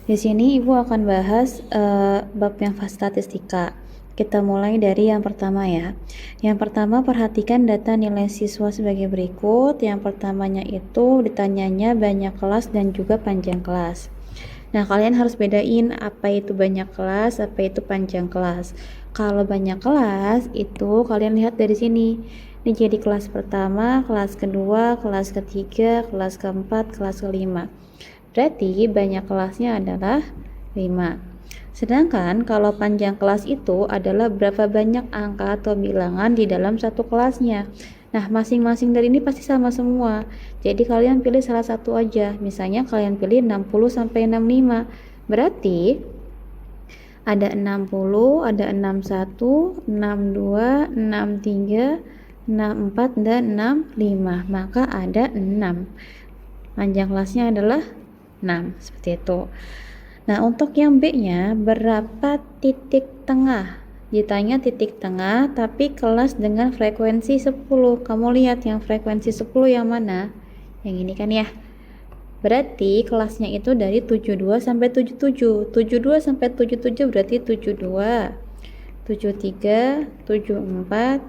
Di sini Ibu akan bahas bab yang statistika. Kita mulai dari yang pertama ya. Yang pertama, perhatikan data nilai siswa sebagai berikut. Yang pertamanya itu ditanyanya banyak kelas dan juga panjang kelas. Nah, kalian harus bedain apa itu banyak kelas, apa itu panjang kelas. Kalau banyak kelas itu kalian lihat dari sini. Ini jadi kelas pertama, kelas kedua, kelas ketiga, kelas keempat, kelas kelima. Berarti banyak kelasnya adalah 5. Sedangkan kalau panjang kelas itu adalah berapa banyak angka atau bilangan di dalam satu kelasnya. Nah, masing-masing dari ini pasti sama semua. Jadi kalian pilih salah satu aja. Misalnya kalian pilih 60 sampai 65. Berarti ada 60, ada 61, 62, 63, 64 dan 65. Maka ada 6. Panjang kelasnya adalah 6, seperti itu. Nah, untuk yang B-nya, berapa titik tengah? Ditanya titik tengah, tapi kelas dengan frekuensi 10. Kamu lihat yang frekuensi 10 yang mana? Yang ini kan ya. Berarti kelasnya itu dari 72 sampai 77. 72 sampai 77 berarti 72, 73, 74,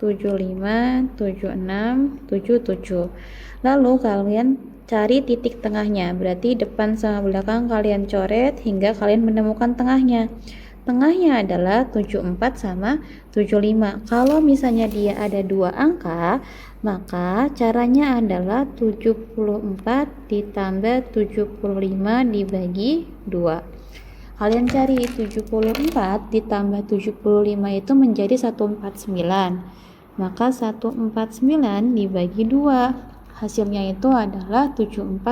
75, 76, 77. Lalu kalian cari titik tengahnya, berarti depan sama belakang kalian coret hingga kalian menemukan tengahnya. Tengahnya adalah 74 sama 75. Kalau misalnya dia ada dua angka, maka caranya adalah 74 ditambah 75 dibagi 2. Kalian cari 74 ditambah 75 itu menjadi 149. Maka 149 dibagi 2. Hasilnya itu adalah 74,5.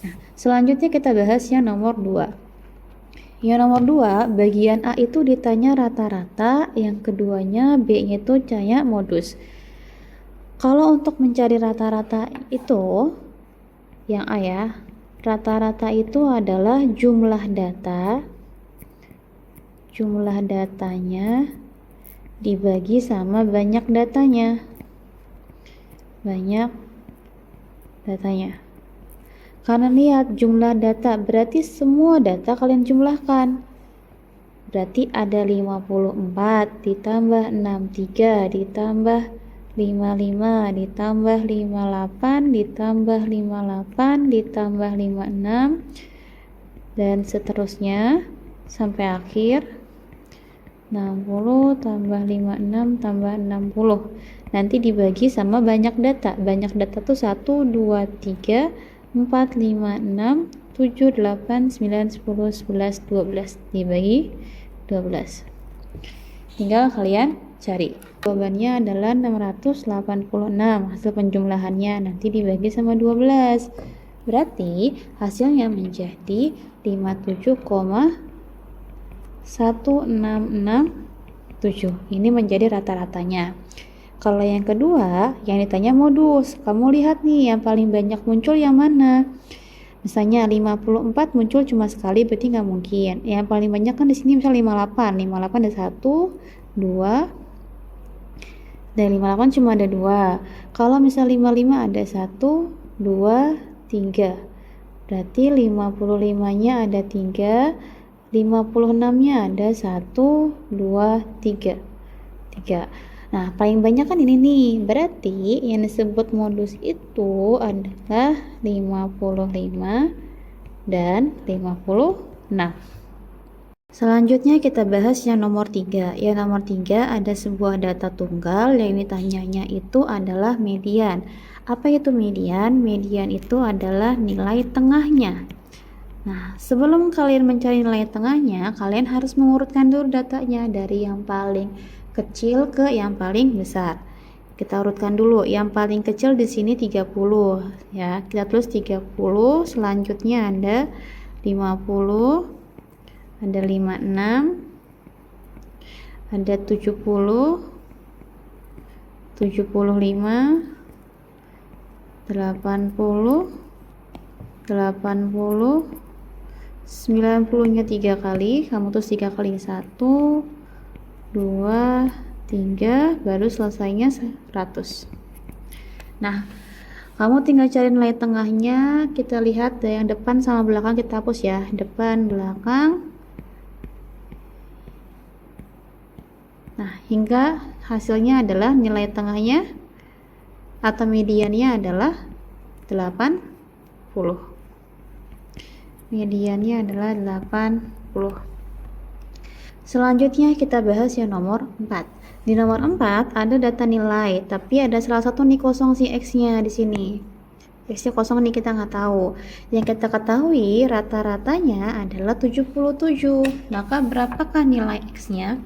Nah, selanjutnya kita bahas yang nomor 2. Yang nomor 2, bagian A itu ditanya rata-rata, yang keduanya B-nya itu tanya modus. Kalau untuk mencari rata-rata itu, yang A ya, rata-rata itu adalah jumlah datanya dibagi sama banyak datanya. Karena lihat jumlah data, berarti semua data kalian jumlahkan. Berarti ada 54 ditambah 63 ditambah 55 ditambah 58 ditambah 58 ditambah 56 dan seterusnya sampai akhir. 60 tambah 56 tambah 60. Nanti dibagi sama banyak data. Banyak data tuh 1, 2, 3, 4, 5, 6, 7, 8, 9, 10, 11, 12. Dibagi 12. Tinggal kalian cari. Jawabannya adalah 686. Hasil penjumlahannya nanti dibagi sama 12. Berarti hasilnya menjadi 57,1667. Ini menjadi rata-ratanya. Kalau yang kedua, yang ditanya modus. Kamu lihat nih, yang paling banyak muncul yang mana? Misalnya 54 muncul cuma sekali, berarti nggak mungkin. Yang paling banyak kan di sini misalnya 58. 58 ada 1, 2, dan 58 cuma ada 2. Kalau misal 55 ada 1, 2, 3. Berarti 55-nya ada 3. 56-nya ada 1, 2, 3. Nah, paling banyak kan ini nih. Berarti yang disebut modus itu adalah 55 dan 56. Selanjutnya kita bahas yang nomor 3. Yang nomor 3 ada sebuah data tunggal yang ditanyanya itu adalah median. Apa itu median? Median itu adalah nilai tengahnya. Nah, sebelum kalian mencari nilai tengahnya, kalian harus mengurutkan dulu datanya dari yang paling kecil ke yang paling besar. Kita urutkan dulu. Yang paling kecil di sini 30 ya. Kita tulis 30, selanjutnya ada 50, ada 56, ada 70, 75, 80, 80, 90-nya 3 kali, kamu tulis 3 kali 1, 2, 3, baru selesainya 100. Nah, Kamu tinggal cari nilai tengahnya. Kita lihat yang depan sama belakang kita hapus ya. Depan, belakang. Nah, hingga hasilnya adalah nilai tengahnya atau mediannya adalah 80. Mediannya adalah 80. Selanjutnya kita bahas yang nomor 4. Di nomor 4 ada data nilai, tapi ada salah satu nih kosong si X-nya di sini. X-nya kosong nih, kita nggak tahu. Yang kita ketahui rata-ratanya adalah 77. Maka berapakah nilai X-nya?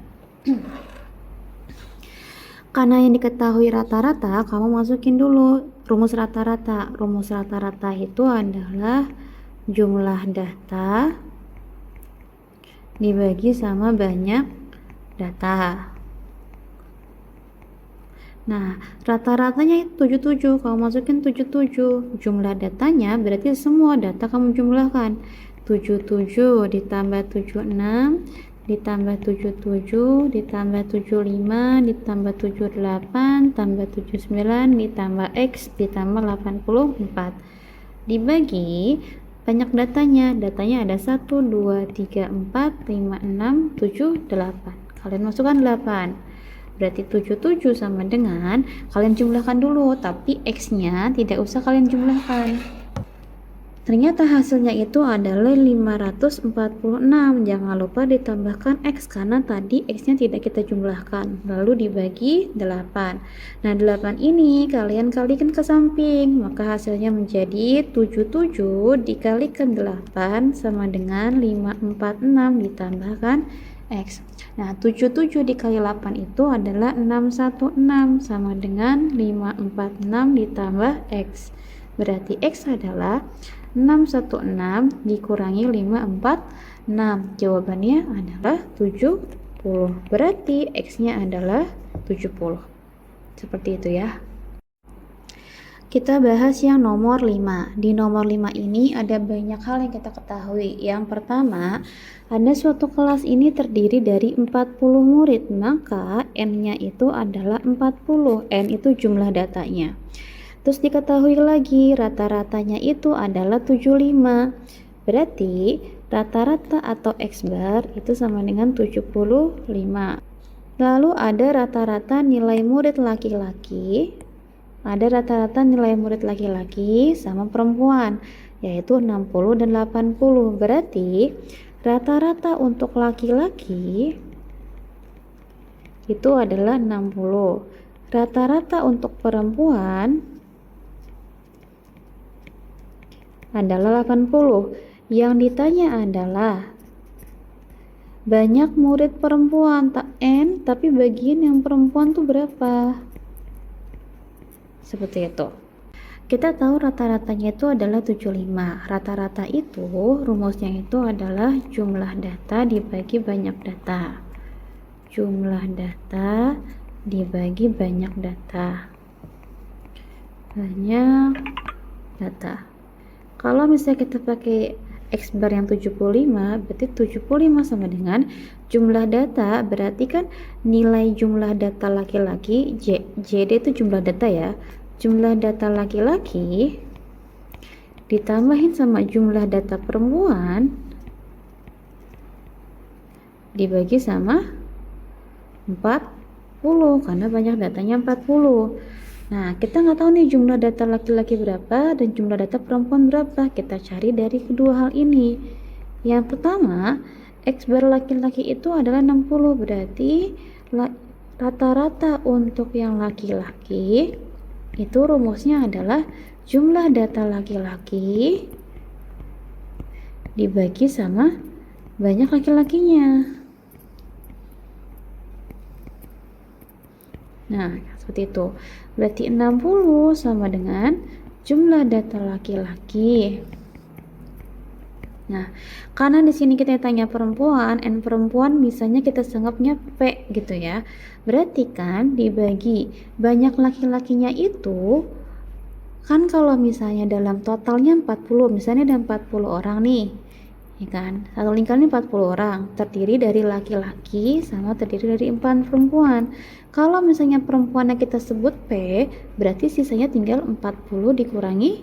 Karena yang diketahui rata-rata, kamu masukin dulu rumus rata-rata. Rumus rata-rata itu adalah jumlah data dibagi sama banyak data. Nah, rata-ratanya itu 77, kamu masukin 77. Jumlah datanya berarti semua data kamu jumlahkan. 77 ditambah 76 ditambah 77 ditambah 75 ditambah 78 tambah 79 ditambah X ditambah 84. Dibagi banyak datanya ada 1, 2, 3, 4, 5, 6, 7, 8. Kalian masukkan 8. Berarti 77 sama dengan, kalian jumlahkan dulu, tapi X-nya tidak usah kalian jumlahkan. Ternyata hasilnya itu adalah 546. Jangan lupa ditambahkan X karena tadi X-nya tidak kita jumlahkan. Lalu dibagi 8. Nah, 8 ini kalian kalikan ke samping. Maka hasilnya menjadi 77 dikalikan 8 sama dengan 546 ditambahkan X. Nah, 77 dikali 8 itu adalah 616 sama dengan 546 ditambah X. Berarti X adalah 616 dikurangi 546. Jawabannya adalah 70. Berarti X-nya adalah 70. Seperti itu ya. Kita bahas yang nomor 5. Di nomor 5 ini ada banyak hal yang kita ketahui. Yang pertama, ada suatu kelas ini terdiri dari 40 murid, maka N-nya itu adalah 40. N itu jumlah datanya. Terus diketahui lagi rata-ratanya itu adalah 75. Berarti rata-rata atau X bar itu sama dengan 75. Lalu ada rata-rata nilai murid laki-laki. Ada rata-rata nilai murid laki-laki sama perempuan, yaitu 60 dan 80. Berarti rata-rata untuk laki-laki itu adalah 60. Rata-rata untuk perempuan adalah 80. Yang ditanya adalah banyak murid perempuan tak N, tapi bagian yang perempuan tuh berapa? Seperti itu. Kita tahu rata-ratanya itu adalah 75. Rata-rata itu rumusnya itu adalah jumlah data dibagi banyak data. Jumlah data dibagi banyak data. Banyak data. Kalau misalnya kita pakai X bar yang 75, berarti 75 sama dengan jumlah data, berarti kan nilai jumlah data laki-laki, JD itu jumlah data ya, jumlah data laki-laki ditambahin sama jumlah data perempuan dibagi sama 40, karena banyak datanya 40. Nah, kita nggak tahu nih jumlah data laki-laki berapa dan jumlah data perempuan berapa. Kita cari dari kedua hal ini. Yang pertama, X bar laki-laki itu adalah 60. Berarti rata-rata untuk yang laki-laki itu rumusnya adalah jumlah data laki-laki dibagi sama banyak laki-lakinya. Nah, seperti itu. Berarti 60 sama dengan jumlah data laki-laki. Nah, karena di sini kita tanya perempuan, N perempuan misalnya kita anggapnya P gitu ya. Berarti kan dibagi banyak laki-lakinya itu, kan kalau misalnya dalam totalnya 40, misalnya ada 40 orang nih. ya kan? Satu lingkaran ini 40 orang, terdiri dari laki-laki sama terdiri dari 4 perempuan. Kalau misalnya perempuannya kita sebut P, berarti sisanya tinggal 40 dikurangi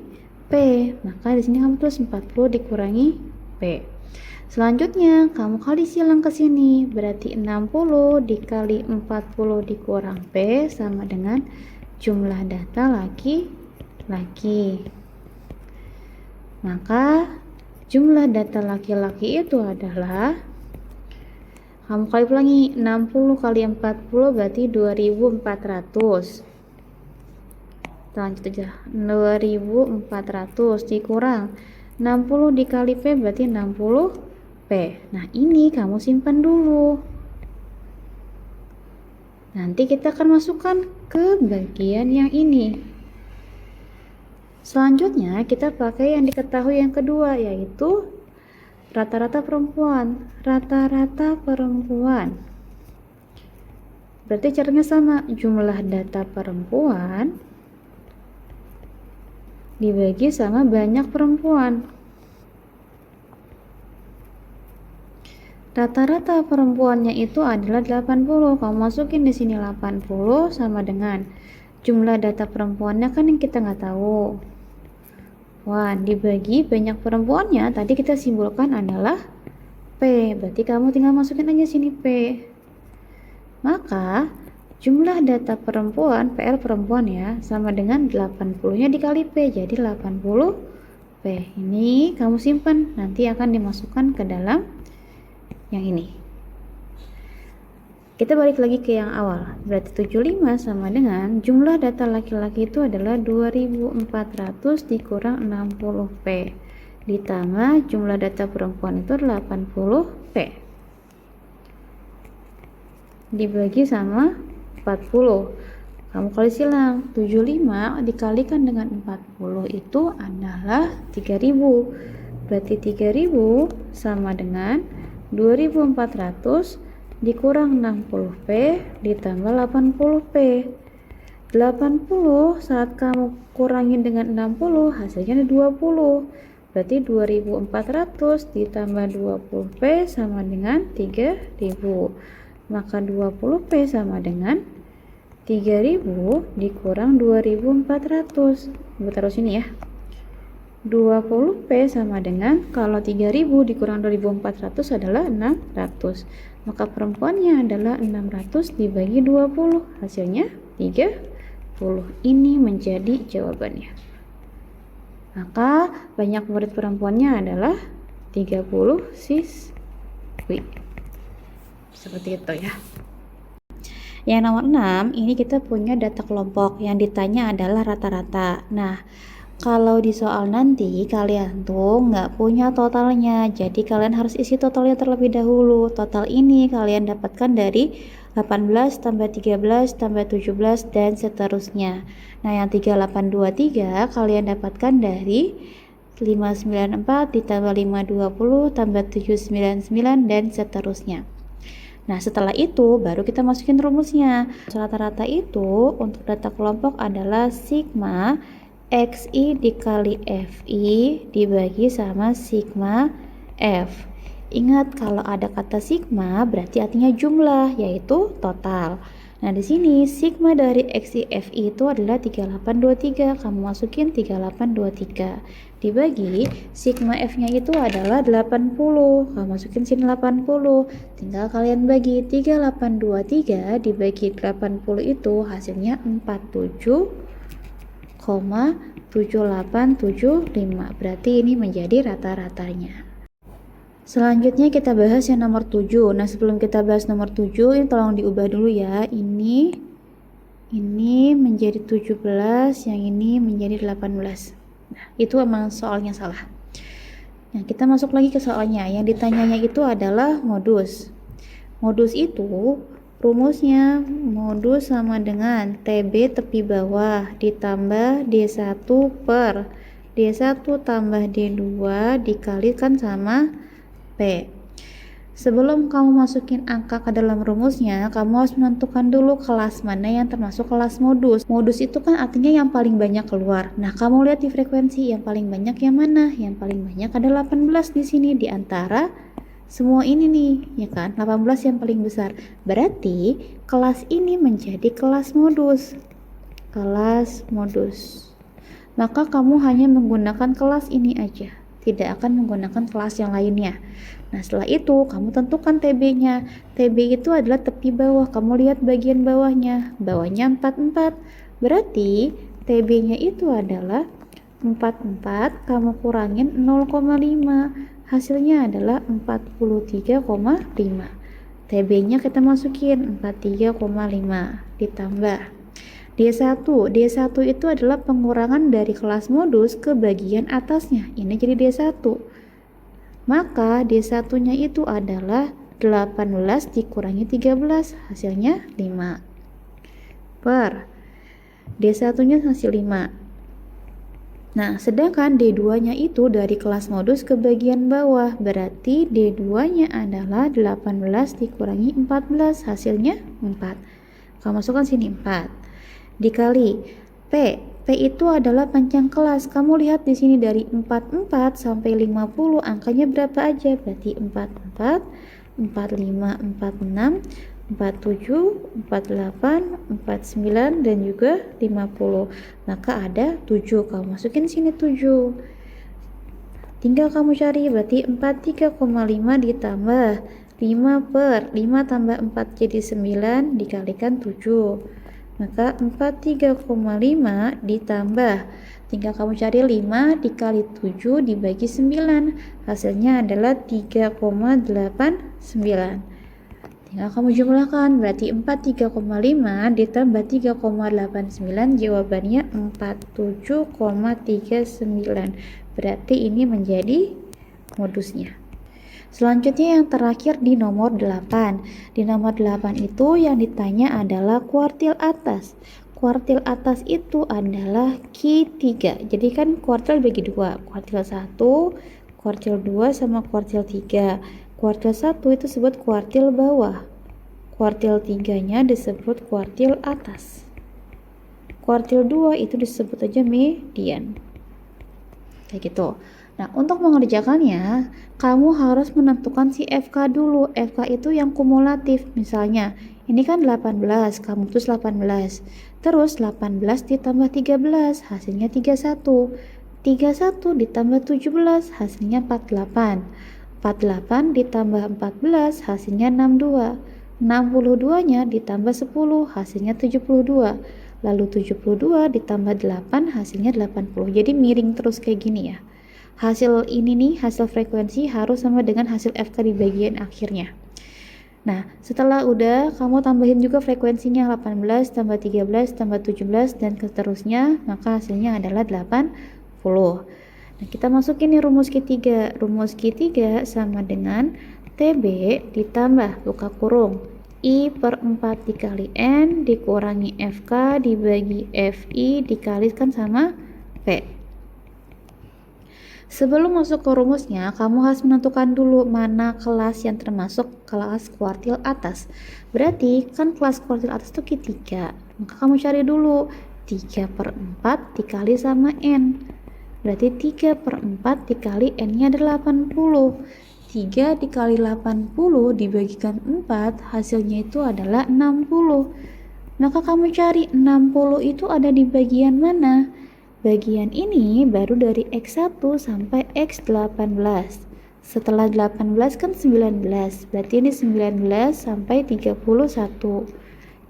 P. Maka di sini kamu tulis 40 dikurangi P. Selanjutnya kamu kali silang ke sini, berarti 60 dikali 40 dikurang P sama dengan jumlah data laki-laki. Maka jumlah data laki-laki itu adalah, kamu kali ulangi, 60 kali 40 berarti 2400. Lanjut aja, 2400 dikurang 60 dikali P berarti 60 P. Nah ini kamu simpan dulu, nanti kita akan masukkan ke bagian yang ini. Selanjutnya kita pakai yang diketahui yang kedua, yaitu rata-rata perempuan. Rata-rata perempuan berarti caranya sama, jumlah data perempuan dibagi sama banyak perempuan. Rata-rata perempuannya itu adalah 80. Kamu masukin di sini 80 sama dengan jumlah data perempuannya kan yang kita nggak tahu. Wah, dibagi banyak perempuannya tadi kita simbolkan adalah P. Berarti kamu tinggal masukin aja sini P. Maka jumlah data perempuan, PR perempuan ya, sama dengan 80-nya dikali P, jadi 80 P. Ini kamu simpan, nanti akan dimasukkan ke dalam yang ini. Kita balik lagi ke yang awal, berarti 75 sama dengan jumlah data laki-laki itu adalah 2400 dikurang 60 P ditambah jumlah data perempuan itu 80 P dibagi sama 40. Kamu kali silang, 75 dikalikan dengan 40 itu adalah 30. Berarti 3000 sama dengan 2400 dikurang 60P ditambah 80P. 80 saat kamu kurangin dengan 60 hasilnya 20. Berarti 2400 ditambah 20P sama dengan 3000. Maka 20P sama dengan 3000 dikurang 2400. Taruh sini ya. 20P sama dengan, kalau 3000 dikurang 2400 adalah 600. Maka perempuannya adalah 600 dibagi 20, hasilnya 30. Ini menjadi jawabannya. Maka banyak murid perempuannya adalah 30 siswi. Seperti itu ya. Yang nomor 6, ini kita punya data kelompok. Yang ditanya adalah rata-rata. Nah, kalau di soal nanti kalian tuh nggak punya totalnya, jadi kalian harus isi totalnya terlebih dahulu. Total ini kalian dapatkan dari 18 tambah 13 tambah 17 dan seterusnya. Nah, yang 3823 kalian dapatkan dari 594 ditambah 520 tambah 799 dan seterusnya. Nah, setelah itu baru kita masukin rumusnya. Rata-rata itu untuk data kelompok adalah sigma XI dikali FI dibagi sama sigma F. Ingat, kalau ada kata sigma berarti artinya jumlah, yaitu total. Nah, di sini sigma dari XI FI itu adalah 3823. Kamu masukin 3823 dibagi sigma F-nya itu adalah 80. Kamu masukin sini 80. Tinggal kalian bagi 3823 dibagi 80 itu hasilnya 47,7875. Berarti ini menjadi rata-ratanya. Selanjutnya kita bahas yang nomor 7. Nah, sebelum kita bahas nomor 7, ini tolong diubah dulu ya. Ini menjadi 17, yang ini menjadi 18. Nah, itu emang soalnya salah. Nah, kita masuk lagi ke soalnya. Yang ditanyanya itu adalah modus. Modus itu rumusnya modus sama dengan TB tepi bawah ditambah D1 per D1 tambah D2 dikalikan sama P. Sebelum kamu masukin angka ke dalam rumusnya, kamu harus menentukan dulu kelas mana yang termasuk kelas modus. Modus itu kan artinya yang paling banyak keluar. Nah, kamu lihat di frekuensi yang paling banyak yang mana? Yang paling banyak ada 18 di sini di antara semua ini nih, ya kan? 18 yang paling besar. Berarti kelas ini menjadi kelas modus. Kelas modus. Maka kamu hanya menggunakan kelas ini aja, tidak akan menggunakan kelas yang lainnya. Nah, setelah itu kamu tentukan TB-nya. TB itu adalah tepi bawah. Kamu lihat bagian bawahnya. Bawahnya 44. Berarti TB-nya itu adalah 44 kamu kurangin 0,5. Hasilnya adalah 43,5. TB-nya kita masukin 43,5 ditambah D1. D1 itu adalah pengurangan dari kelas modus ke bagian atasnya. Ini jadi D1. Maka D1-nya itu adalah 18 dikurangi 13, hasilnya 5. Per D1-nya hasil 5. Nah, sedangkan D2-nya itu dari kelas modus ke bagian bawah. Berarti D2-nya adalah 18 dikurangi 14, hasilnya 4. Kamu masukkan sini 4. Dikali P. P itu adalah panjang kelas. Kamu lihat di sini dari 44 sampai 50 angkanya berapa aja? Berarti 44, 45, 46, 47, 48, 49 dan juga 50. Maka ada 7. Kamu masukin sini 7. Tinggal kamu cari, berarti 43,5 ditambah 5 per 5 tambah 4 jadi 9 dikalikan 7. Maka 43,5 ditambah, tinggal kamu cari 5 dikali 7 dibagi 9, hasilnya adalah 3,89. Tinggal kamu jumlahkan, berarti 43,5 ditambah 3,89 jawabannya 47,39. Berarti ini menjadi modusnya. Selanjutnya yang terakhir di nomor 8. Di nomor 8 itu yang ditanya adalah kuartil atas. Kuartil atas itu adalah Q3. Jadi kan kuartil bagi dua. Kuartil 1, kuartil 2 sama kuartil 3. Kuartil 1 itu disebut kuartil bawah. Kuartil 3-nya disebut kuartil atas. Kuartil 2 itu disebut aja median. Kayak gitu. Nah, untuk mengerjakannya, kamu harus menentukan si FK dulu. FK itu yang kumulatif. Misalnya, ini kan 18, kamu tulis 18. Terus 18 ditambah 13, hasilnya 31. 31 ditambah 17, hasilnya 48. 48 ditambah 14, hasilnya 62. 62-nya ditambah 10, hasilnya 72. Lalu 72 ditambah 8, hasilnya 80. Jadi miring terus kayak gini ya. Hasil ini nih, hasil frekuensi harus sama dengan hasil FK di bagian akhirnya. Nah, setelah udah, kamu tambahin juga frekuensinya 18 tambah 13 tambah 17 dan seterusnya, maka hasilnya adalah 80. Nah, kita masukin nih rumus Q3. Rumus Q3 sama dengan TB ditambah buka kurung I per 4 dikali N dikurangi FK dibagi FI dikalikan sama P. Sebelum masuk ke rumusnya, kamu harus menentukan dulu mana kelas yang termasuk kelas kuartil atas. Berarti kan kelas kuartil atas itu Q3. Maka kamu cari dulu 3 per 4 dikali sama N. Berarti 3 per 4 dikali N-nya adalah 80. 3 dikali 80 dibagikan 4, hasilnya itu adalah 60. Maka kamu cari 60 itu ada di bagian mana? Bagian ini baru dari X1 sampai X18. Setelah 18 kan 19. Berarti ini 19 sampai 31.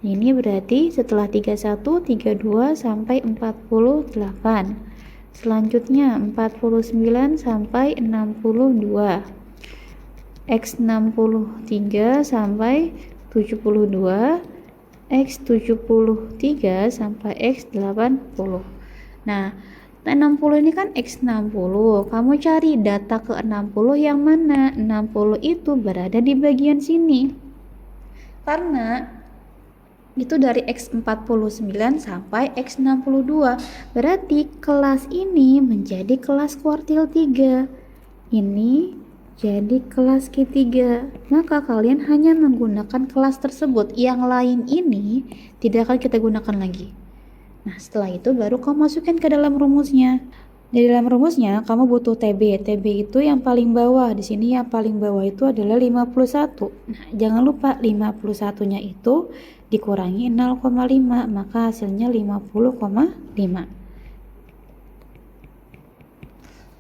Ini berarti setelah 31, 32 sampai 48. Selanjutnya 49 sampai 62. X63 sampai 72. X73 sampai X80. Nah, 60 ini kan X60. Kamu cari data ke 60 yang mana? 60 itu berada di bagian sini. Karena itu dari X49 sampai X62. Berarti kelas ini menjadi kelas kuartil 3. Ini jadi kelas ketiga. Maka kalian hanya menggunakan kelas tersebut. Yang lain ini tidak akan kita gunakan lagi. Nah, setelah itu baru kamu masukkan ke dalam rumusnya. Di dalam rumusnya kamu butuh TB. TB itu yang paling bawah. Di sini yang paling bawah itu adalah 51. Nah, jangan lupa 51-nya itu dikurangi 0,5, maka hasilnya 50,5.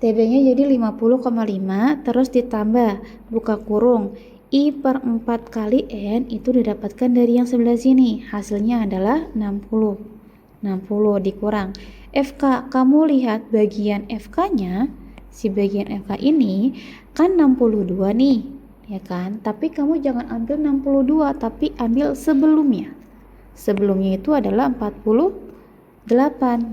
TB-nya jadi 50,5 terus ditambah buka kurung I per 4 kali N itu didapatkan dari yang sebelah sini. Hasilnya adalah 60. 60 dikurang FK, kamu lihat bagian FK-nya, si bagian FK ini kan 62 nih, ya kan? Tapi kamu jangan ambil 62, tapi ambil sebelumnya. Sebelumnya itu adalah 48.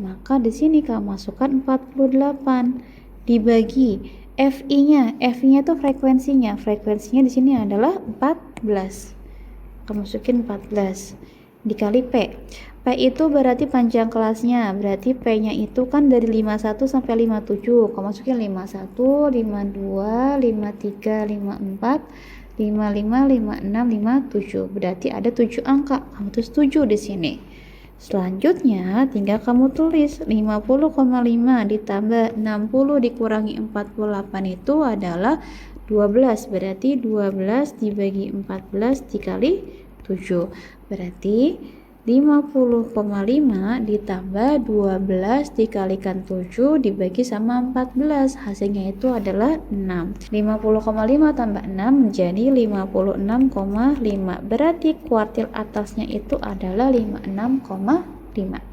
Maka di sini kamu masukkan 48 dibagi FI-nya. FI-nya itu frekuensinya. Frekuensinya di sini adalah 14. Kamu masukin 14 dikali P. P itu berarti panjang kelasnya, berarti P-nya itu kan dari 51 sampai 57. Kamu masukin 51, 52, 53, 54, 55, 56, 57. Berarti ada 7 angka. Kamu tulis 7 di sini. Selanjutnya tinggal kamu tulis 50,5 ditambah 60 dikurangi 48 itu adalah 12. Berarti 12 dibagi 14 dikali 7. Berarti 50,5 ditambah 12 dikalikan 7 dibagi sama 14. Hasilnya itu adalah 6. 50,5 tambah 6 menjadi 56,5. Berarti kuartil atasnya itu adalah 56,5.